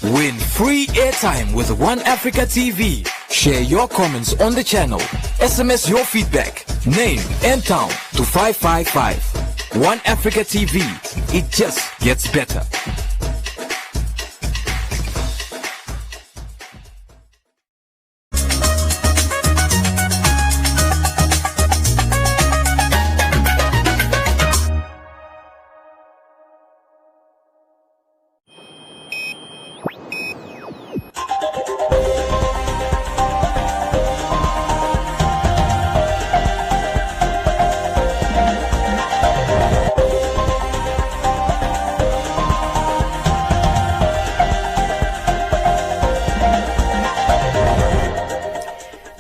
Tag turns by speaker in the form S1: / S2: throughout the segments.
S1: Win free airtime with One Africa TV. Share your comments on the channel. SMS your feedback, name and town to 555. One Africa TV. It just gets better.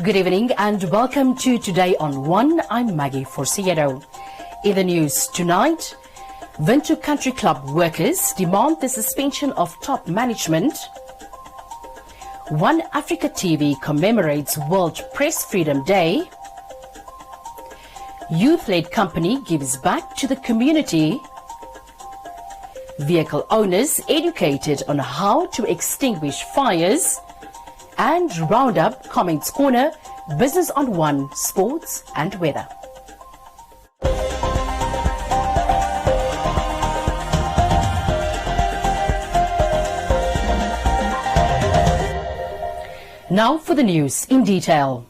S2: Good evening and welcome to Today on One. I'm Maggie Forciedo. In the news tonight, Vintu Country Club workers demand the suspension of top management. One Africa TV commemorates World Press Freedom Day. Youth-led company gives back to the community. Vehicle owners educated on how to extinguish fires. And Roundup, Comments Corner, Business on One, Sports and Weather. Now for the news in detail.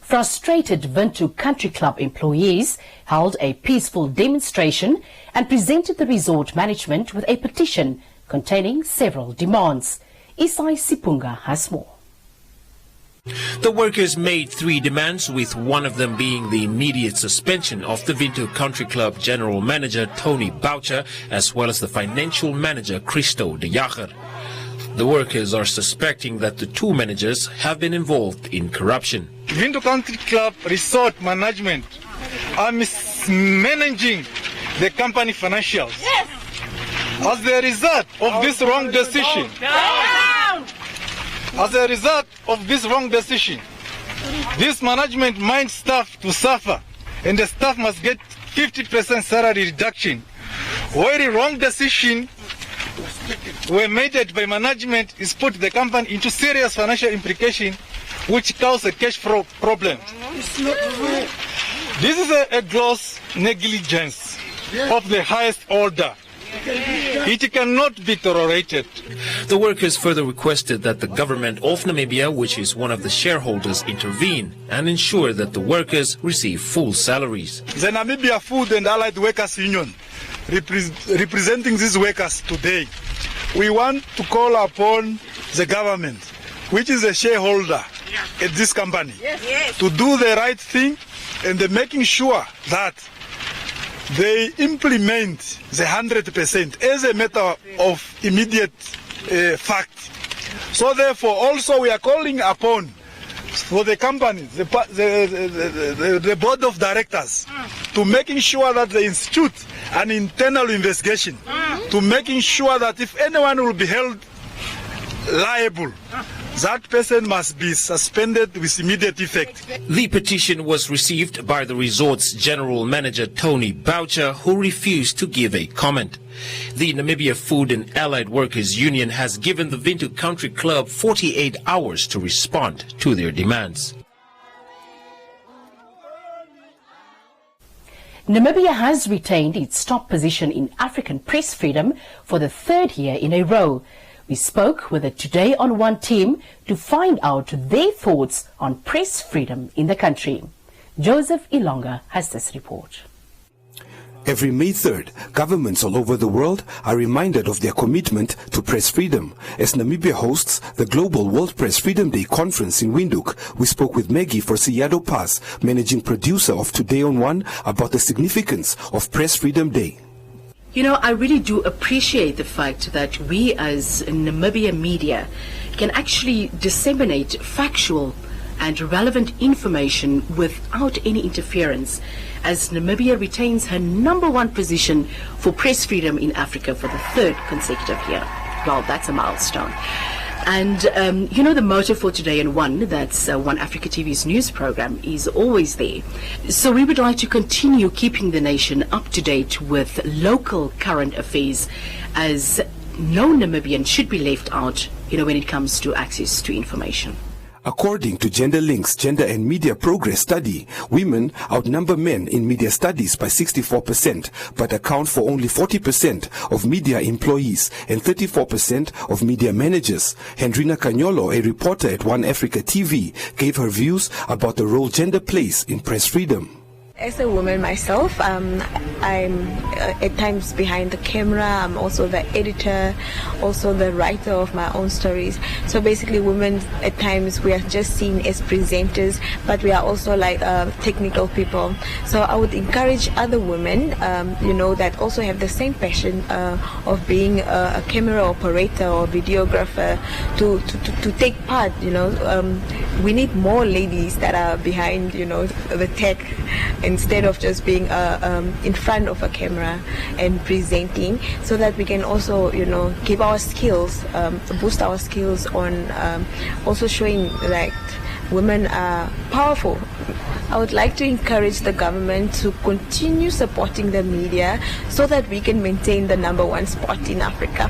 S2: Frustrated Vintu Country Club employees held a peaceful demonstration and presented the resort management with a petition containing several demands. Isai Sipunga has more.
S3: The workers made 3 demands, with one of them being the immediate suspension of the Vintu Country Club General Manager Tony Boucher, as well as the Financial Manager Christo de Jager. The workers are suspecting that the 2 managers have been involved in corruption.
S4: Vintu Country Club Resort Management are mismanaging the company financials. Yes. As a result of this wrong decision, this management minds staff to suffer, and the staff must get 50% salary reduction. Where the wrong decision were made by management is put the company into serious financial implication, which cause a cash flow problem. This is a gross negligence of the highest order. It cannot be tolerated.
S3: The workers further requested that the government of Namibia, which is one of the shareholders, intervene and ensure that the workers receive full salaries.
S4: The Namibia Food and Allied Workers Union, representing these workers today, we want to call upon the government, which is a shareholder at this company, to do the right thing and making sure that they implement the 100% as a matter of immediate fact. So therefore also we are calling upon for the company, the board of directors, to making sure that they institute an internal investigation, to making sure that if anyone will be held liable, that person must be suspended with immediate effect.
S3: The petition was received by the resort's general manager Tony Boucher, who refused to give a comment. The Namibia Food and Allied Workers Union has given the Vintu Country Club 48 hours to respond to their demands.
S2: Namibia has retained its top position in African press freedom for the 3rd year in a row. We spoke with the Today on One team to find out their thoughts on press freedom in the country. Joseph Ilonga has this report.
S5: Every May 3rd, governments all over the world are reminded of their commitment to press freedom. As Namibia hosts the Global World Press Freedom Day Conference in Windhoek, we spoke with Maggie Forciedo, managing producer of Today on One, about the significance of Press Freedom Day.
S2: You know, I really do appreciate the fact that we as Namibia media can actually disseminate factual and relevant information without any interference, as Namibia retains her #1 position for press freedom in Africa for the 3rd consecutive year. Well, that's a milestone. And, you know, the motto for Today in One, that's One Africa TV's news program, is always there. So we would like to continue keeping the nation up to date with local current affairs, as no Namibian should be left out, when it comes to access to information.
S5: According to Gender Links Gender and Media Progress Study, women outnumber men in media studies by 64%, but account for only 40% of media employees and 34% of media managers. Hendrina Canyolo, a reporter at One Africa TV, gave her views about the role gender plays in press freedom.
S6: As a woman myself, I'm at times behind the camera. I'm also the editor, also the writer of my own stories. So basically, women at times we are just seen as presenters, but we are also like technical people. So I would encourage other women, that also have the same passion of being a camera operator or videographer to take part. We need more ladies that are behind, the tech, instead of just being in front of a camera and presenting, so that we can also, give our skills, boost our skills on also showing that women are powerful. I would like to encourage the government to continue supporting the media so that we can maintain the #1 spot in Africa.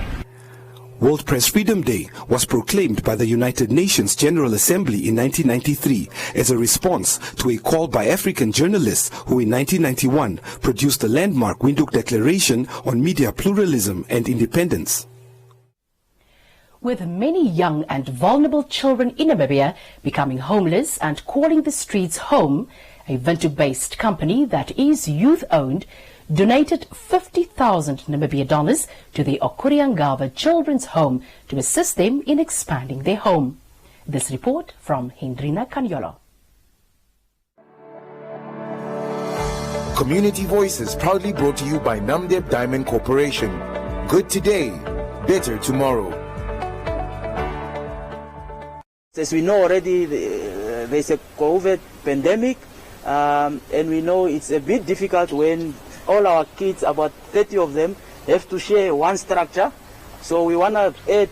S5: World Press Freedom Day was proclaimed by the United Nations General Assembly in 1993 as a response to a call by African journalists who in 1991 produced the landmark Windhoek Declaration on Media Pluralism and Independence.
S2: With many young and vulnerable children in Namibia becoming homeless and calling the streets home, a Windhoek-based company that is youth-owned donated 50,000 Namibia dollars to the Okuriangava Children's Home to assist them in expanding their home. This report from Hendrina Canyolo.
S7: Community Voices proudly brought to you by Namdeb Diamond Corporation. Good today, better tomorrow.
S8: As we know already, there's a COVID pandemic, and we know it's a bit difficult when all our kids, about 30 of them, have to share one structure. So we want to add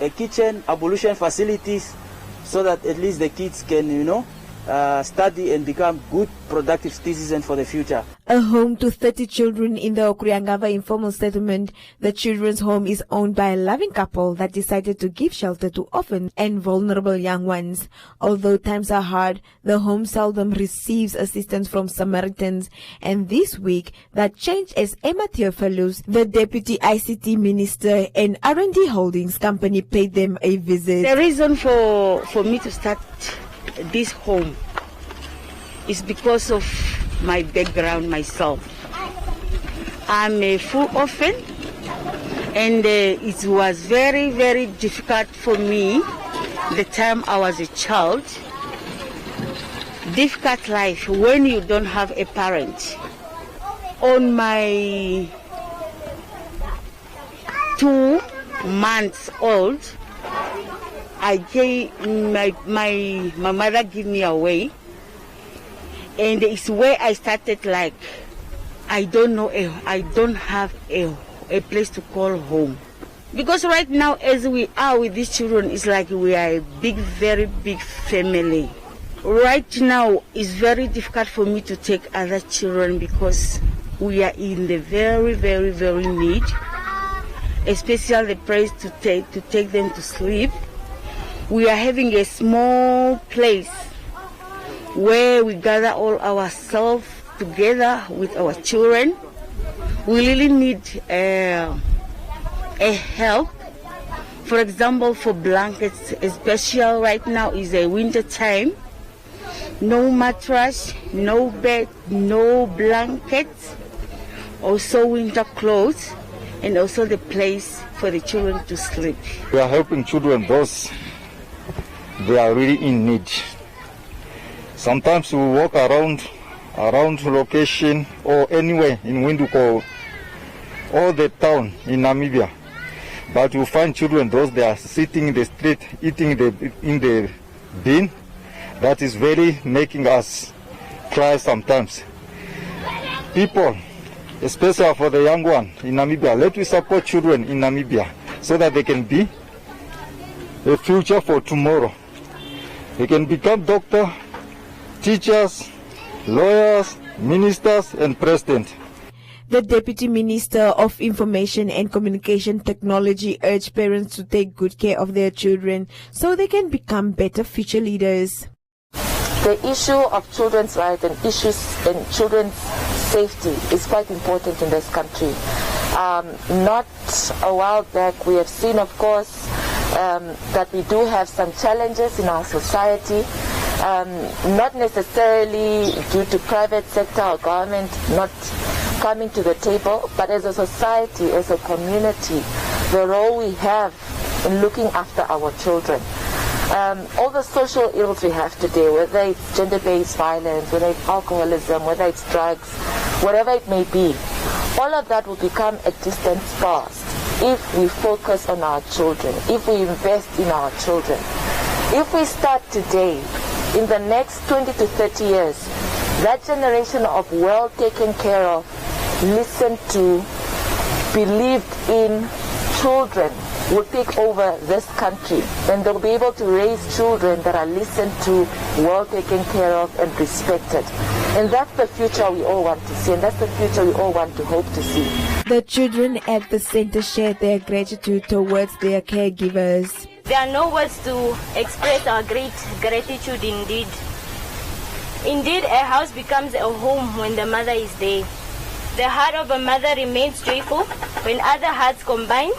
S8: a kitchen, ablution facilities, so that at least the kids can, study and become good, productive citizens for the future.
S6: A home to 30 children in the Okuriangava informal settlement, the children's home is owned by a loving couple that decided to give shelter to orphans and vulnerable young ones. Although times are hard, the home seldom receives assistance from Samaritans, and this week that changed as Emma Theophilus, the Deputy ICT Minister and R&D Holdings Company, paid them a visit.
S9: The reason for me to start this home is because of my background myself. I'm a full orphan, and it was very, very difficult for me the time I was a child. Difficult life when you don't have a parent. On my 2 months old, I gave my mother gave me away, and it's where I started like I don't have a place to call home, because right now as we are with these children, it's like we are a big, very big family. Right now it's very difficult for me to take other children because we are in the very, very, very need, especially the place to take them to sleep. We are having a small place where we gather all ourselves together with our children. We really need a help. For example, for blankets, especially right now is a winter time. No mattress, no bed, no blankets, also winter clothes, and also the place for the children to sleep.
S10: We are helping children, those they are really in need. Sometimes we walk around location or anywhere in Windhoek or the town in Namibia, but you find children, those they are sitting in the street eating in the bin. That is very making us cry sometimes. People, especially for the young one in Namibia, let us support children in Namibia so that they can be a future for tomorrow. They can become doctors, teachers, lawyers, ministers, and president.
S6: The Deputy Minister of Information and Communication Technology urged parents to take good care of their children so they can become better future leaders.
S11: The issue of children's rights and issues in children's safety is quite important in this country. Not a while back we have seen, of course, that we do have some challenges in our society, not necessarily due to private sector or government not coming to the table, but as a society, as a community, the role we have in looking after our children. All the social ills we have today, whether it's gender-based violence, whether it's alcoholism, whether it's drugs, whatever it may be, all of that will become a distant past if we focus on our children, if we invest in our children. If we start today, in the next 20 to 30 years, that generation of well taken care of, listened to, believed in children will take over this country, and they'll be able to raise children that are listened to, well taken care of and respected. And that's the future we all want to see, and that's the future we all want to hope to see.
S6: The children at the center shared their gratitude towards their caregivers.
S12: There are no words to express our great gratitude indeed. Indeed, a house becomes a home when the mother is there. The heart of a mother remains joyful when other hearts combine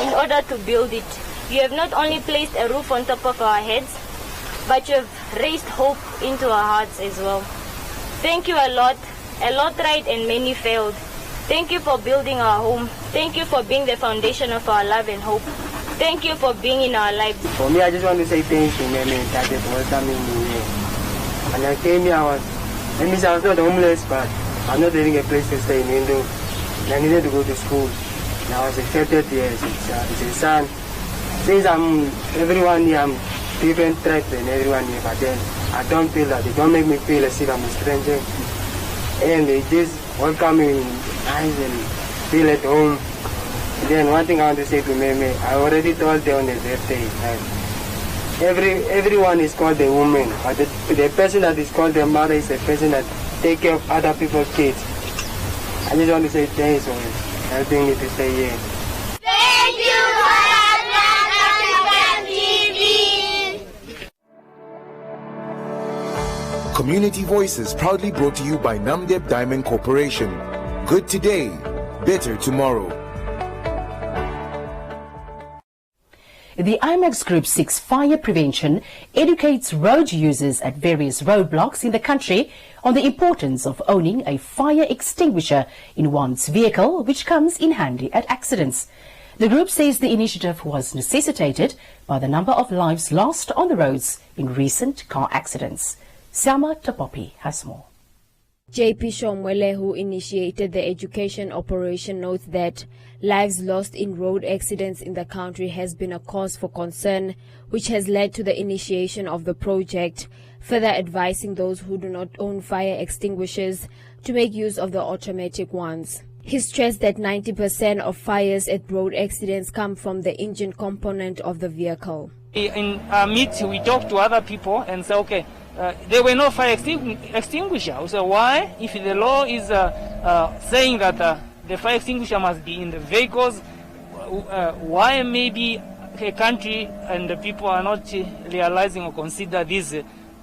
S12: in order to build it. You have not only placed a roof on top of our heads, but you have raised hope into our hearts as well. Thank you a lot. A lot tried and many failed. Thank you for building our home. Thank you for being the foundation of our love and hope. Thank you for being in our lives.
S13: For me, I just want to say thank you, Meme, Tate, for welcoming me here. And I came here, I was not homeless, but I'm not having a place to stay in Indo. I needed to go to school. And I was accepted here. It's a son. Since everyone here, I'm different tribe than everyone here, but then I don't feel that. They don't make me feel as if I'm a stranger. And they just welcome me nice and feel at home. And then one thing I want to say to Meme, I already told her on her birthday. Everyone is called a woman, but the person that is called a mother is a person that take care of other people's kids. I just want to say thanks for helping me to stay here.
S14: Thank you for African TV.
S7: Community Voices proudly brought to you by Namdeb Diamond Corporation. Good today, better tomorrow.
S15: The IMAX Group seeks fire prevention, educates road users at various roadblocks in the country on the importance of owning a fire extinguisher in one's vehicle, which comes in handy at accidents. The group says the initiative was necessitated by the number of lives lost on the roads in recent car accidents. Selma Tapopi has more.
S16: JP Shomwele, who initiated the education operation, notes that lives lost in road accidents in the country has been a cause for concern, which has led to the initiation of the project, further advising those who do not own fire extinguishers to make use of the automatic ones. He stressed that 90% of fires at road accidents come from the engine component of the vehicle.
S17: In our meet, we talk to other people and say, okay, there were no fire extinguisher. So why, if the law is saying that the fire extinguisher must be in the vehicles, why maybe a country and the people are not realizing or consider this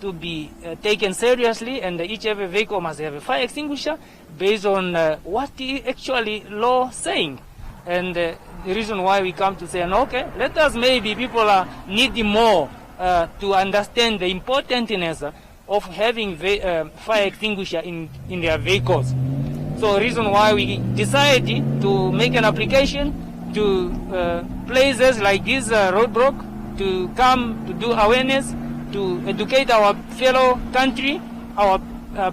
S17: to be taken seriously, and each every vehicle must have a fire extinguisher based on what the actually law saying. And the reason why we come to say, okay, let us maybe people are needing more to understand the importance of having fire extinguisher in their vehicles. So the reason why we decided to make an application to places like this roadblock to come to do awareness, to educate our fellow country, our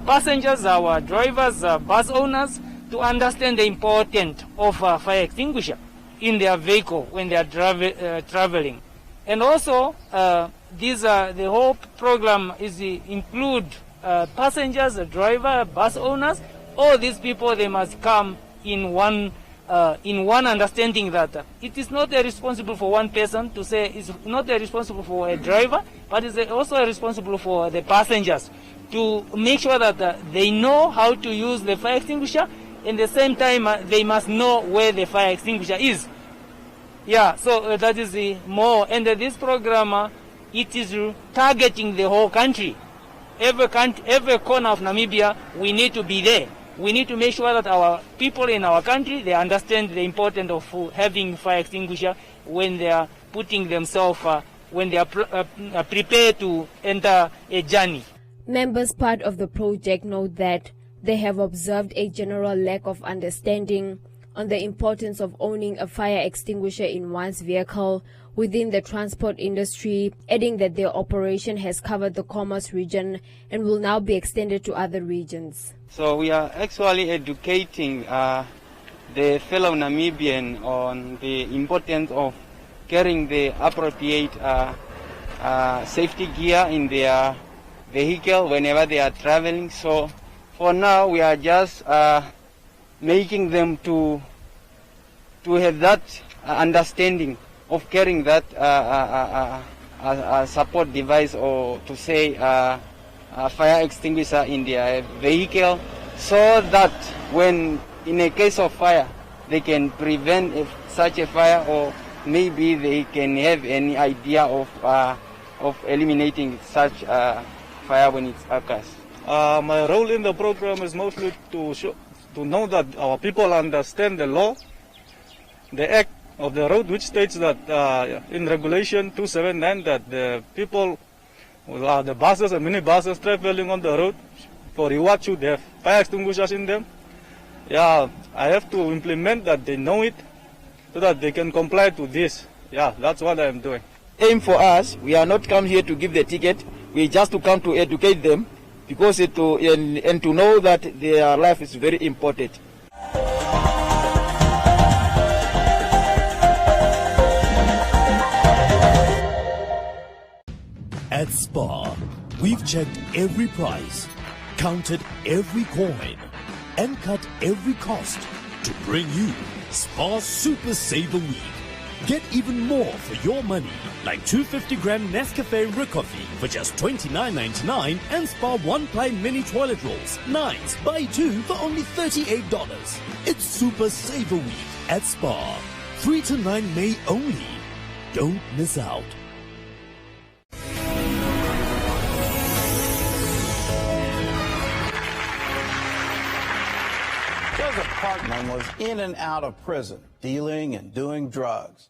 S17: passengers, our drivers, bus owners, to understand the importance of fire extinguisher in their vehicle when they are traveling. And also, the whole program is include passengers, driver, bus owners. All these people, they must come in one understanding that it is not responsible for one person to say it's not responsible for a driver, but it's also responsible for the passengers to make sure that they know how to use the fire extinguisher and at the same time they must know where the fire extinguisher is. Yeah, so that is more. And this program, it is targeting the whole country. Every corner of Namibia, we need to be there. We need to make sure that our people in our country, they understand the importance of having fire extinguisher when they are putting themselves, when they are prepared to enter a journey.
S16: Members part of the project note that they have observed a general lack of understanding on the importance of owning a fire extinguisher in one's vehicle within the transport industry, adding that their operation has covered the Commerce region and will now be extended to other regions.
S18: So we are actually educating the fellow Namibian on the importance of carrying the appropriate safety gear in their vehicle whenever they are traveling. So for now we are just making them to have that understanding of carrying that support device, or to say fire extinguisher in their vehicle, so that when in a case of fire they can prevent such a fire, or maybe they can have any idea of eliminating such fire when it occurs.
S4: My role in the program is mostly to know that our people understand the law, the act of the road, which states that in regulation 279 that the people, the buses and minibuses traveling on the road for reward should have fire extinguishers in them. Yeah, I have to implement that they know it so that they can comply to this. Yeah, that's what I am doing.
S19: Aim for us, we are not come here to give the ticket, we just to come to educate them, because and to know that their life is very important.
S20: At Spar, we've checked every price, counted every coin, and cut every cost to bring you Spar Super Saver Week. Get even more for your money, like 250-gram Nescafe Recoffee for just $29.99 and Spar 1-ply mini toilet rolls, 9s, buy 2 for only $38. It's Super Saver Week at Spar. 3 to 9 May only. Don't miss out.
S21: Joseph Parkman was in and out of prison, dealing and doing drugs.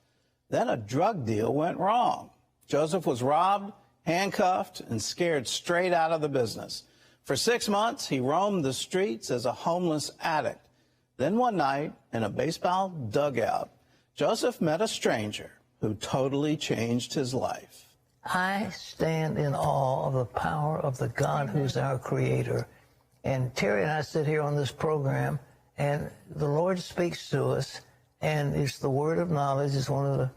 S21: Then a drug deal went wrong. Joseph was robbed, handcuffed, and scared straight out of the business. For 6 months, he roamed the streets as a homeless addict. Then one night, in a baseball dugout, Joseph met a stranger who totally changed his life.
S22: I stand in awe of the power of the God who's our creator. And Terry and I sit here on this program, and the Lord speaks to us, and it's the word of knowledge. It's one of the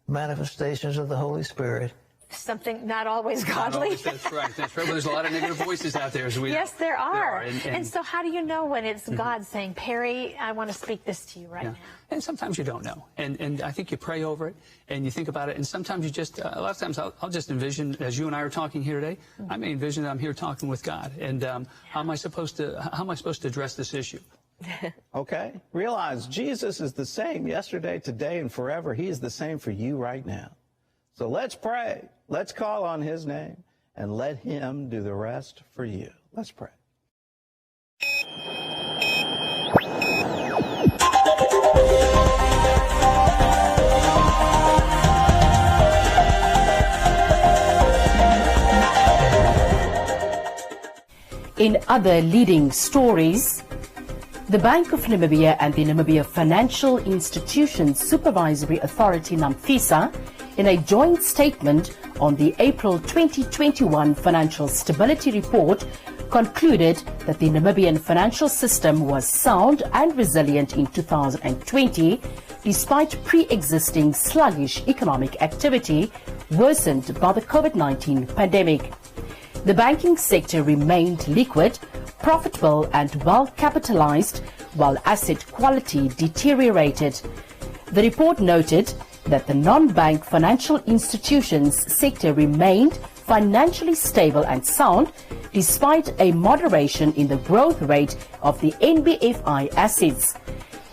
S22: manifestations of the Holy Spirit.
S23: Something not always godly.
S24: Not always, that's right. That's right. Well, there's a lot of negative voices out there. As we
S23: yes, there are.
S24: And
S23: so how do you know when it's God saying, Perry, I want to speak this to you right now?
S24: And sometimes you don't know. And I think you pray over it and you think about it. And sometimes you just, a lot of times I'll just envision, as you and I are talking here today, I may envision that I'm here talking with God. And how am I supposed to address this issue?
S21: Okay? Realize Jesus is the same yesterday, today, and forever. He is the same for you right now. So let's pray. Let's call on his name and let him do the rest for you. Let's pray.
S15: In other leading stories, the Bank of Namibia and the Namibia Financial Institutions Supervisory Authority, NAMFISA, in a joint statement on the April 2021 Financial Stability Report, concluded that the Namibian financial system was sound and resilient in 2020, despite pre-existing sluggish economic activity worsened by the COVID-19 pandemic. The banking sector remained liquid, profitable and well capitalized, while asset quality deteriorated. The report noted that the non-bank financial institutions sector remained financially stable and sound, despite a moderation in the growth rate of the NBFI assets.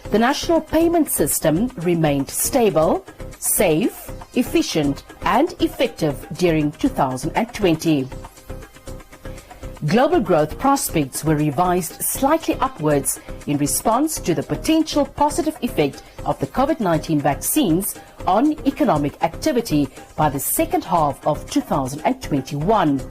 S15: The national payment system remained stable, safe, efficient and effective during 2020. Global growth prospects were revised slightly upwards in response to the potential positive effect of the COVID-19 vaccines on economic activity by the second half of 2021.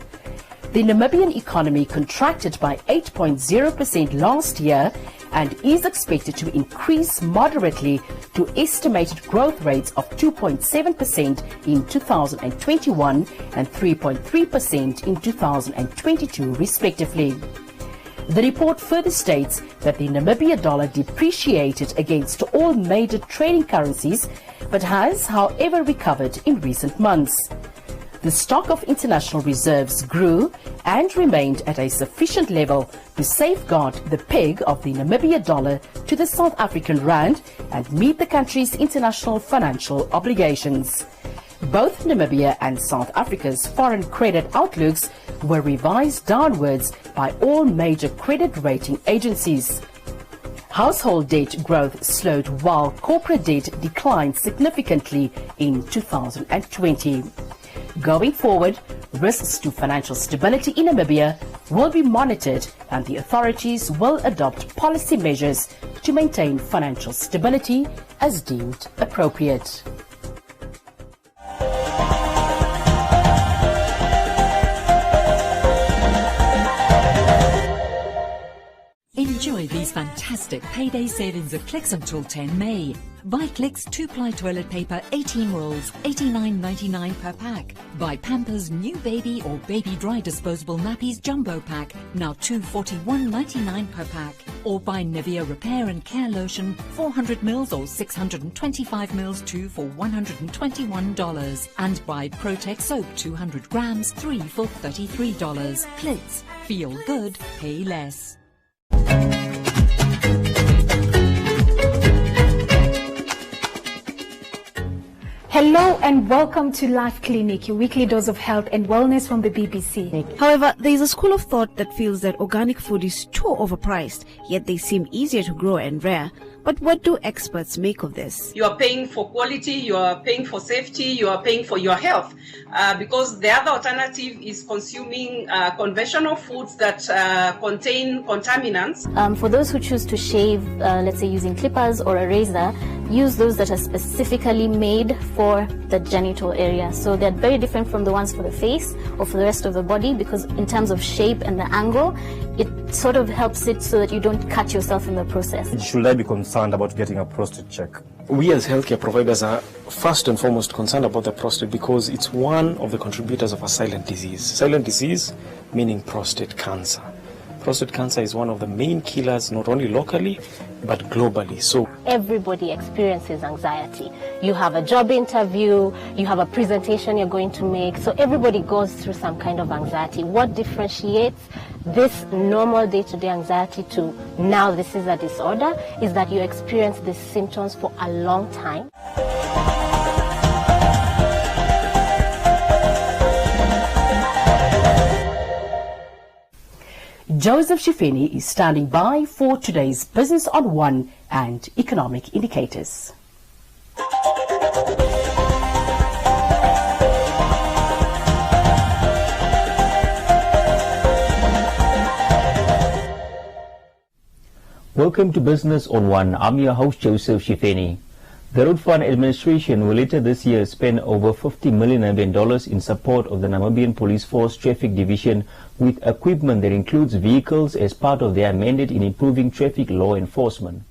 S15: The Namibian economy contracted by 8.0% last year and is expected to increase moderately to estimated growth rates of 2.7% in 2021 and 3.3% in 2022 respectively. The report further states that the Namibia dollar depreciated against all major trading currencies but has, however, recovered in recent months. The stock of international reserves grew and remained at a sufficient level to safeguard the peg of the Namibia dollar to the South African rand and meet the country's international financial obligations. Both Namibia and South Africa's foreign credit outlooks were revised downwards by all major credit rating agencies. Household debt growth slowed while corporate debt declined significantly in 2020. Going forward, risks to financial stability in Namibia will be monitored and the authorities will adopt policy measures to maintain financial stability as deemed appropriate.
S1: Enjoy these fantastic payday savings at Clicks until 10 May. Buy Clicks 2-ply toilet paper 18 rolls, $89.99 per pack. Buy Pampers new baby or baby dry disposable nappies jumbo pack, now $241.99 per pack. Or buy Nivea repair and care lotion 400 mils or 625 mils 2 for $121. And buy Protect soap 200 grams 3 for $33. Clicks. Feel good, pay less.
S23: Hello and welcome to Life Clinic, your weekly dose of health and wellness from the BBC.
S2: However, there is a school of thought that feels that organic food is too overpriced, yet they seem easier to grow and rare. But what do experts make of this?
S3: You are paying for quality, you are paying for safety, you are paying for your health, because the other alternative is consuming conventional foods that contain contaminants.
S5: For those who choose to shave, let's say using clippers or a razor, use those that are specifically made for the genital area. So they're very different from the ones for the face or for the rest of the body, because in terms of shape and the angle, it sort of helps it so that you don't cut yourself in the process.
S25: Should I be concerned about getting a prostate check?
S26: We as healthcare providers are first and foremost concerned about the prostate because it's one of the contributors of a silent disease. Silent disease meaning prostate cancer. Prostate cancer is one of the main killers, not only locally, but globally. So
S5: everybody experiences anxiety. You have a job interview, you have a presentation you're going to make, so everybody goes through some kind of anxiety. What differentiates this normal day-to-day anxiety to now this is a disorder is that you experience these symptoms for a long time.
S15: Joseph Shifeni is standing by for today's Business on One and Economic Indicators.
S27: Welcome to Business on One. I'm your host, Joseph Shifeni. The Road Fund Administration will later this year spend over $50 million in support of the Namibian Police Force Traffic Division with equipment that includes vehicles as part of their mandate in improving traffic law enforcement.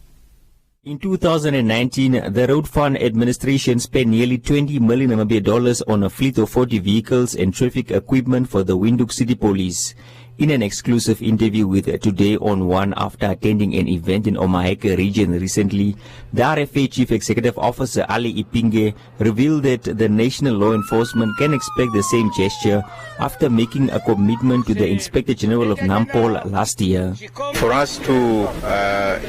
S27: In 2019, the Road Fund Administration spent nearly $20 million on a fleet of 40 vehicles and traffic equipment for the Windhoek City Police. In an exclusive interview with Today on One after attending an event in Omaheke region recently, the RFA Chief Executive Officer Ali Ipinge revealed that the national law enforcement can expect the same gesture after making a commitment to the Inspector General of Nampol last year.
S28: For us to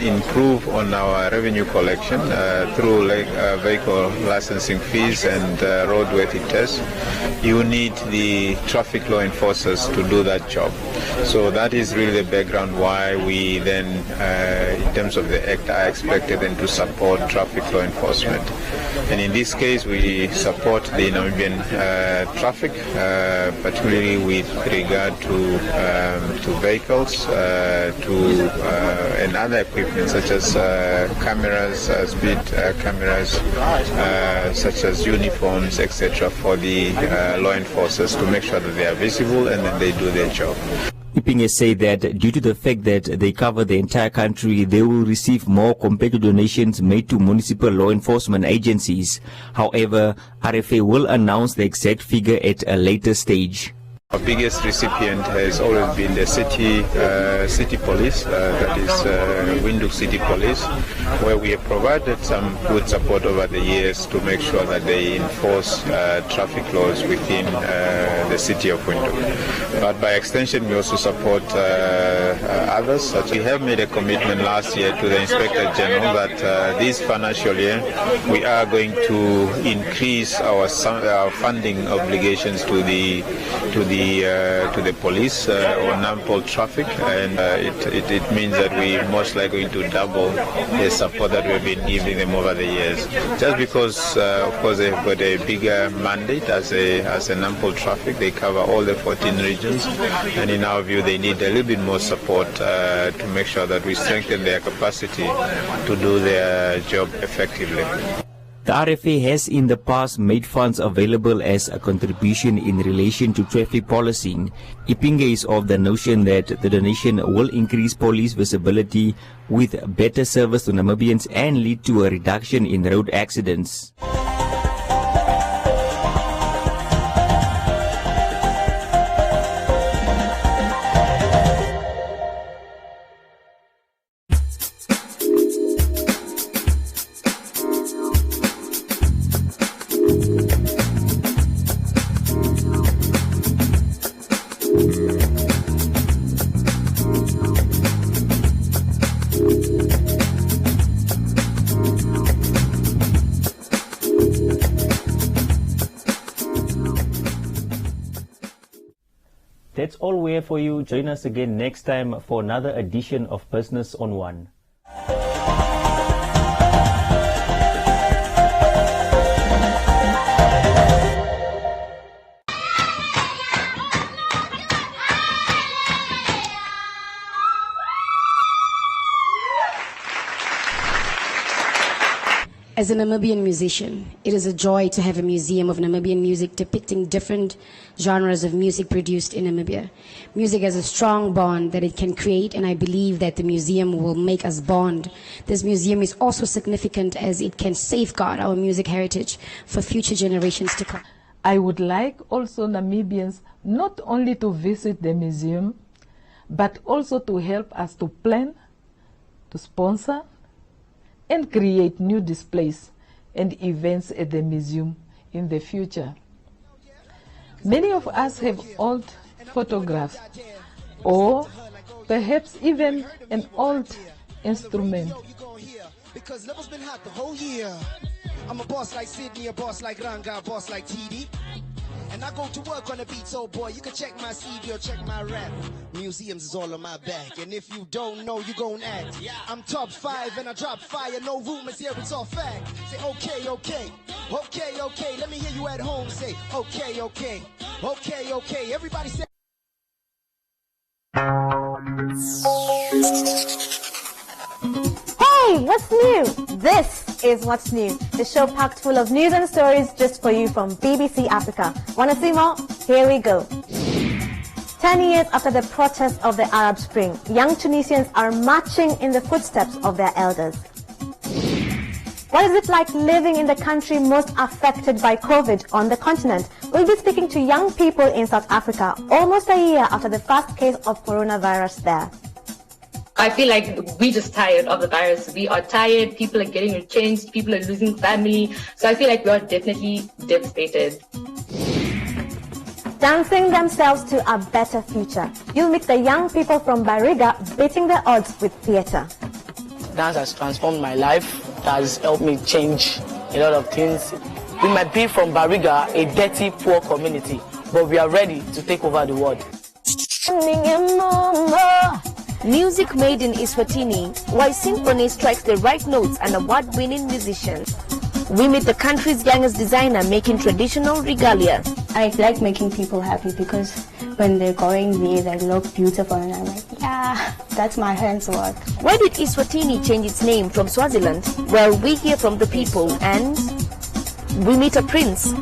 S28: improve on our revenue collection through vehicle licensing fees and roadworthy tests, you need the traffic law enforcers to do that job. So that is really the background why we then, in terms of the act, are expected then to support traffic law enforcement. And in this case, we support the Namibian traffic, particularly with regard to vehicles, and other equipment such as cameras, speed cameras, such as uniforms, etc., for the law enforcers to make sure that they are visible and that they do their job.
S27: Ipinge said that due to the fact that they cover the entire country, they will receive more compared to donations made to municipal law enforcement agencies. However, RFA will announce the exact figure at a later stage.
S28: Our biggest recipient has always been the city police, that is Windhoek City Police, where we have provided some good support over the years to make sure that they enforce traffic laws within the city of Windhoek. But by extension, we also support others. We have made a commitment last year to the Inspector General that this financial year we are going to increase our funding obligations to the police on non-pol traffic, and it means that we most likely going to double the support that we've been giving them over the years. Just because, of course, they've got a bigger mandate as a non-pol traffic. They cover all the 14 regions, and in our view, they need a little bit more support to make sure that we strengthen their capacity to do their job effectively.
S27: The RFA has in the past made funds available as a contribution in relation to traffic policing. Ipinge is of the notion that the donation will increase police visibility with better service to Namibians and lead to a reduction in road accidents. That's all we have for you. Join us again next time for another edition of Business on One.
S6: As a Namibian musician, it is a joy to have a museum of Namibian music depicting different genres of music produced in Namibia. Music has a strong bond that it can create, and I believe that the museum will make us bond. This museum is also significant as it can safeguard our music heritage for future generations to come.
S8: I would like also Namibians not only to visit the museum, but also to help us to plan, to sponsor, and create new displays and events at the museum in the future. Many of us have old photographs or perhaps even an old instrument.
S9: Because level's been hot the whole year. I'm a boss like Sydney, a boss like Ranga, a boss like TD. And I go to work on the beat, so boy, you can check my CD or check my rap. Museums is all on my back, and if you don't know, you gon' act. I'm top 5 and I drop fire, no rumors here, it's all fact. Say okay, okay, okay, okay. Let me hear you at home say okay, okay, okay, okay. Everybody say.
S10: Hey, what's new? This is What's New, the show packed full of news and stories just for you from BBC Africa. Wanna see more? Here we go. 10 years after the protest of the Arab Spring, young Tunisians are marching in the footsteps of their elders. What is it like living in the country most affected by COVID on the continent? We'll be speaking to young people in South Africa almost a year after the first case of coronavirus there.
S11: I feel like we're just tired of the virus. We are tired. People are getting retrenched. People are losing family. So I feel like we are definitely devastated.
S10: Dancing themselves to a better future. You'll meet the young people from Bariga beating the odds with theatre.
S12: Dance has transformed my life. It has helped me change a lot of things. We might be from Bariga, a dirty, poor community, but we are ready to take over the world.
S10: Music made in Eswatini, while Symphony strikes the right notes, an award-winning musician. We meet the country's youngest designer making traditional regalia.
S4: I like making people happy because when they're going there, they look beautiful and I'm like, yeah, that's my hand's work.
S10: Why did Eswatini change its name from Swaziland? Well, we hear from the people and we meet a prince.